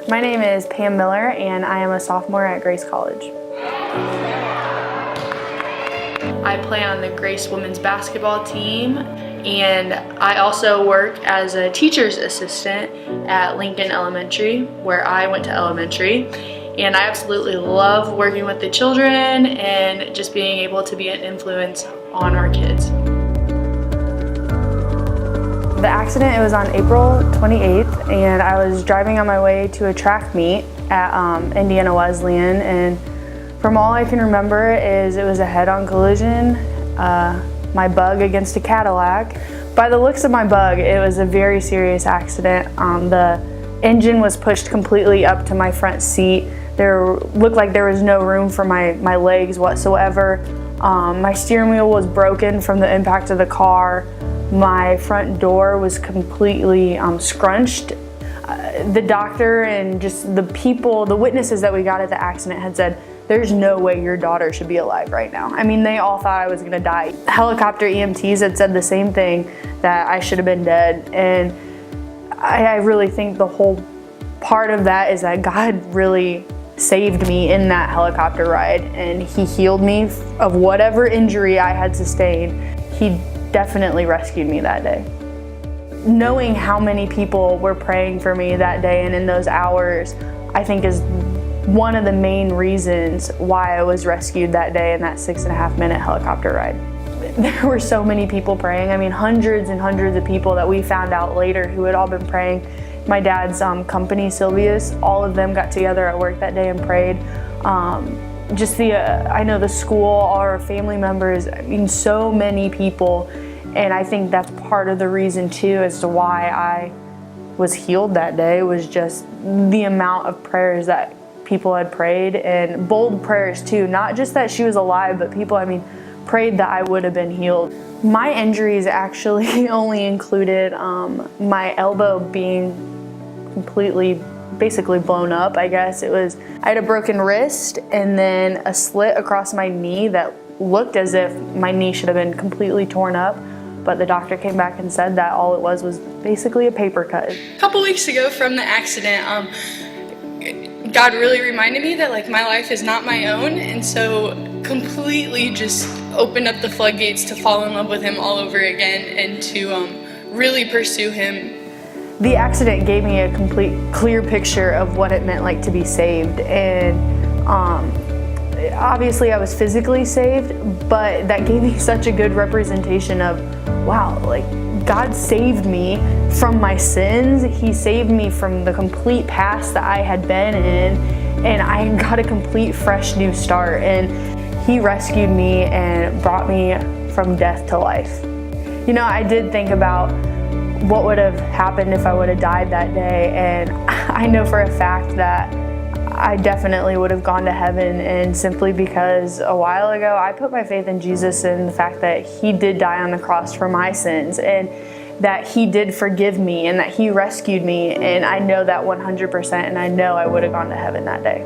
My name is Pam Miller, and I am a sophomore at Grace College. I play on the Grace women's basketball team, and I also work as a teacher's assistant at Lincoln Elementary, where I went to elementary. And I absolutely love working with the children and just being able to be an influence on our kids. The accident, it was on April 28th, and I was driving on my way to a track meet at Indiana Wesleyan, and from all I can remember is it was a head-on collision, my Bug against a Cadillac. By the looks of my Bug, it was a very serious accident. The engine was pushed completely up to my front seat. There looked like there was no room for my legs whatsoever. My steering wheel was broken from the impact of the car. My front door was completely scrunched. The doctor and just the people, the witnesses that we got at the accident had said, "There's no way your daughter should be alive right now." I mean, they all thought I was gonna die. Helicopter EMTs had said the same thing, that I should have been dead. And I really think the whole part of that is that God really saved me in that helicopter ride, and He healed me of whatever injury I had sustained. He definitely rescued me that day. Knowing how many people were praying for me that day and in those hours, I think is one of the main reasons why I was rescued that day in that 6.5-minute helicopter ride. There were so many people praying. I mean, hundreds and hundreds of people that we found out later who had all been praying. My dad's company, Sylvia's, all of them got together at work that day and prayed. I know the school, all our family members, I mean, so many people. And I think that's part of the reason too as to why I was healed that day, was just the amount of prayers that people had prayed, and bold prayers too. Not just that she was alive, but people, prayed that I would have been healed. My injuries actually only included my elbow being completely, basically blown up, I guess. I had a broken wrist and then a slit across my knee that looked as if my knee should have been completely torn up, but the doctor came back and said that all it was basically a paper cut. A couple weeks ago from the accident, God really reminded me that my life is not my own, and so completely just opened up the floodgates to fall in love with Him all over again and to really pursue Him. The accident gave me a complete clear picture of what it meant like to be saved, and obviously I was physically saved, but that gave me such a good representation of, wow, God saved me from my sins. He saved me from the complete past that I had been in, and I got a complete fresh new start, and He rescued me and brought me from death to life. I did think about what would have happened if I would have died that day, and I know for a fact that I definitely would have gone to heaven, and simply because a while ago I put my faith in Jesus and the fact that He did die on the cross for my sins, and that He did forgive me, and that He rescued me, and I know that 100%, and I know I would have gone to heaven that day.